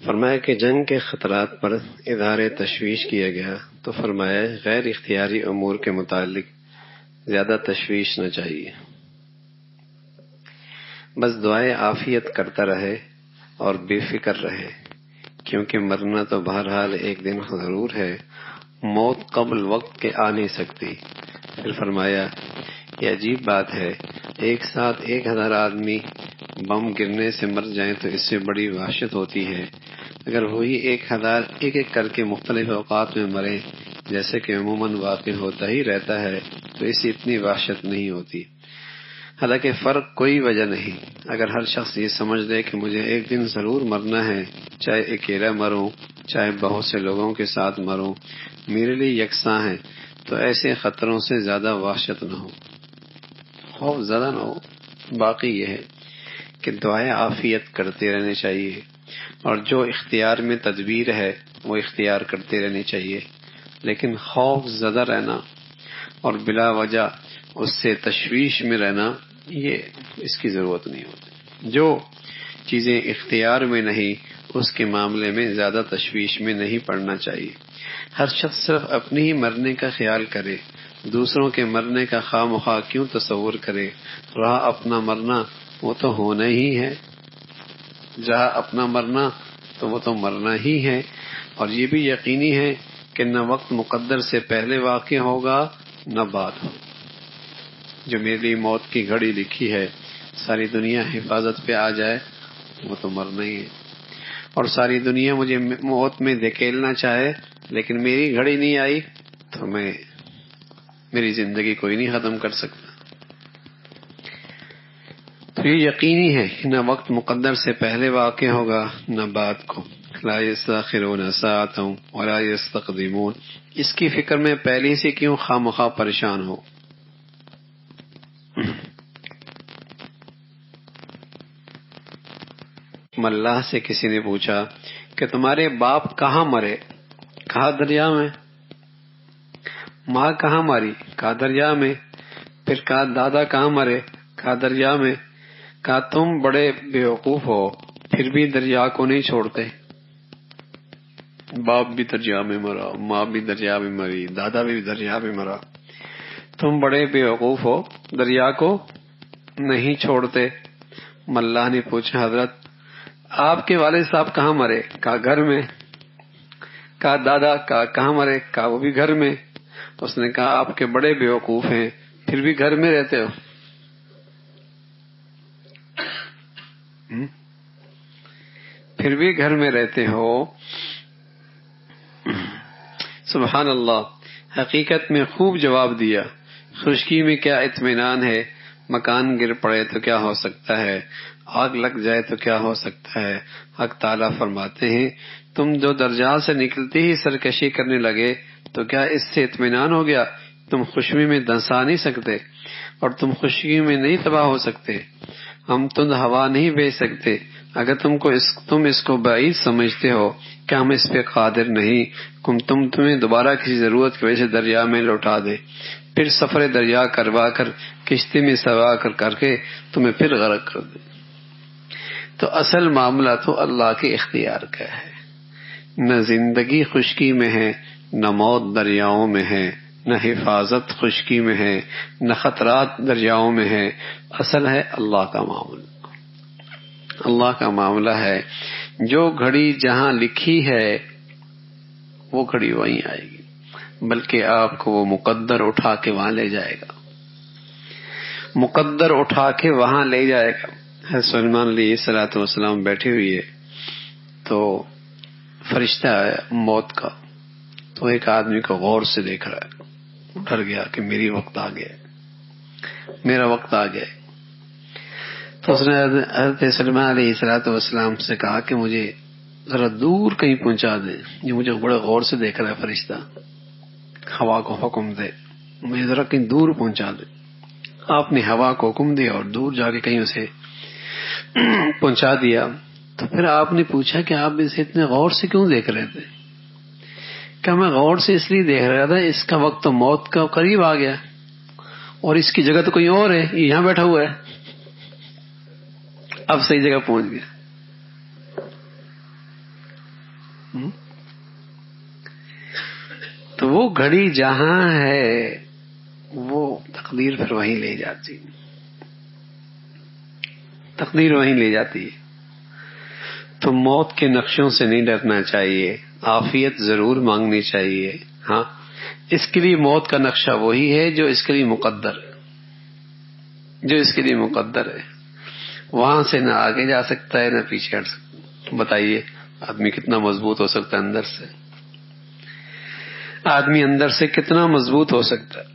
فرمایا کہ جنگ کے خطرات پر اظہار تشویش کیا گیا تو فرمایا غیر اختیاری امور کے متعلق زیادہ تشویش نہ چاہیے، بس دعائے عافیت کرتا رہے اور بے فکر رہے، کیونکہ مرنا تو بہرحال ایک دن ضرور ہے، موت قبل وقت کے آ نہیں سکتی۔ پھر فرمایا یہ عجیب بات ہے، ایک ساتھ 1000 آدمی بم گرنے سے مر جائیں تو اس سے بڑی وحشت ہوتی ہے، اگر وہی 1000 ایک ایک کر کے مختلف اوقات میں مرے جیسے کہ عموماً واقع ہوتا ہی رہتا ہے تو اس سے اتنی وحشت نہیں ہوتی۔ حالانکہ فرق کوئی وجہ نہیں، اگر ہر شخص یہ سمجھ لے کہ مجھے ایک دن ضرور مرنا ہے، چاہے اکیلا مروں چاہے بہت سے لوگوں کے ساتھ مروں، میرے لیے یکساں ہے، تو ایسے خطروں سے زیادہ وحشت نہ ہو، خوف زدہ نہ ہو۔ باقی یہ ہے کہ دعائیں عافیت کرتے رہنے چاہیے، اور جو اختیار میں تدبیر ہے وہ اختیار کرتے رہنے چاہیے، لیکن خوف زدہ رہنا اور بلا وجہ اس سے تشویش میں رہنا، یہ اس کی ضرورت نہیں ہوتی۔ جو چیزیں اختیار میں نہیں اس کے معاملے میں زیادہ تشویش میں نہیں پڑنا چاہیے۔ ہر شخص صرف اپنے ہی مرنے کا خیال کرے، دوسروں کے مرنے کا خواہ مخواہ کیوں تصور کرے؟ رہا اپنا مرنا وہ تو ہونا ہی ہے، جہاں اپنا مرنا تو وہ تو مرنا ہی ہے، اور یہ بھی یقینی ہے کہ نہ وقت مقدر سے پہلے واقع ہوگا نہ بعد ہو۔ جو میرے لیے موت کی گھڑی لکھی ہے، ساری دنیا حفاظت پہ آ جائے وہ تو مرنا ہی ہے، اور ساری دنیا مجھے موت میں دھکیلنا چاہے لیکن میری گھڑی نہیں آئی تو میری زندگی کوئی نہیں ختم کر سکتا۔ تو یہ یقینی ہے کہ نہ وقت مقدر سے پہلے واقع ہوگا نہ بعد کو، لا یستاخرون ساعۃ ولا یستقدمون، اس کی فکر میں پہلے سے کیوں خواہ مخواہ پریشان ہو۔ اللہ سے کسی نے پوچھا کہ تمہارے باپ کہاں مرے؟ کہا دریا میں۔ ماں کہاں مری؟ کہا دریا میں۔ پھر کہا دادا کہاں مرے؟ کہا دریا میں۔ کہا تم بڑے بیوقوف ہو، پھر بھی دریا کو نہیں چھوڑتے۔ باپ بھی دریا میں مرا، ماں بھی دریا میں مری، دادا بھی دریا میں مرا، تم بڑے بیوقوف ہو، دریا کو نہیں چھوڑتے۔ ملا نے پوچھا حضرت آپ کے والد صاحب کہاں مرے؟ کہا گھر میں۔ کہا دادا کہاں مرے؟ کہا وہ بھی گھر میں۔ اس نے کہا آپ کے بڑے بیوقوف ہیں، پھر بھی گھر میں رہتے ہو۔ پھر بھی گھر میں رہتے ہو۔ سبحان اللہ، حقیقت میں خوب جواب دیا۔ خشکی میں کیا اطمینان ہے، مکان گر پڑے تو کیا ہو سکتا ہے، آگ لگ جائے تو کیا ہو سکتا ہے۔ حق تعالیٰ فرماتے ہیں تم جو درجات سے نکلتے ہی سرکشی کرنے لگے تو کیا اس سے اطمینان ہو گیا؟ تم خوشی میں دنسا نہیں سکتے اور تم خوشی میں نہیں تباہ ہو سکتے، ہم تند ہوا نہیں بھیج سکتے۔ اگر تم اس کو بعید سمجھتے ہو کہ ہم اس پہ قادر نہیں، تمہیں دوبارہ کسی ضرورت کی وجہ سے دریا میں لوٹا دے، پھر سفر دریا کروا کر کشتی میں سوا کر کے تمہیں پھر غرق کر دے۔ تو اصل معاملہ تو اللہ کے اختیار کا ہے، نہ زندگی خشکی میں ہے، نہ موت دریاؤں میں ہے، نہ حفاظت خشکی میں ہے، نہ خطرات دریاؤں میں ہے، اصل ہے اللہ کا معاملہ۔ اللہ کا معاملہ ہے، جو گھڑی جہاں لکھی ہے وہ گھڑی وہیں آئے گی، بلکہ آپ کو وہ مقدر اٹھا کے وہاں لے جائے گا، مقدر اٹھا کے وہاں لے جائے گا۔ حضرت سلیمان علیہ الصلوۃ والسلام بیٹھے ہوئے تو فرشتہ آیا موت کا، تو ایک آدمی کو غور سے دیکھ رہا ہے، ڈر گیا کہ میرا وقت آ گیا۔ تو اس نے حضرت سلیمان علیہ الصلوۃ والسلام سے کہا کہ مجھے ذرا دور کہیں پہنچا دے، یہ مجھے بڑے غور سے دیکھ رہا ہے فرشتہ، ہوا کو حکم دے مجھے ذرا کہیں دور پہنچا دے۔ آپ نے ہوا کو حکم دیا اور دور جا کے کہیں اسے پہنچا دیا۔ تو پھر آپ نے پوچھا کہ آپ اسے اتنے غور سے کیوں دیکھ رہے تھے؟ کہ میں غور سے اس لیے دیکھ رہا تھا، اس کا وقت تو موت کا قریب آ گیا اور اس کی جگہ تو کوئی اور ہے، یہ یہاں بیٹھا ہوا ہے، اب صحیح جگہ پہنچ گیا۔ تو وہ گھڑی جہاں ہے وہ تقدیر پھر وہیں لے جاتی، تقدیر وہیں لے جاتی ہے۔ تو موت کے نقشوں سے نہیں ڈرنا چاہیے، عافیت ضرور مانگنی چاہیے۔ ہاں، اس کے لیے موت کا نقشہ وہی ہے جو اس کے لیے مقدر ہے، جو اس کے لیے مقدر ہے۔ وہاں سے نہ آگے جا سکتا ہے نہ پیچھے ہٹ سکتا ہے۔ بتائیے آدمی کتنا مضبوط ہو سکتا ہے اندر سے؟ آدمی اندر سے کتنا مضبوط ہو سکتا ہے؟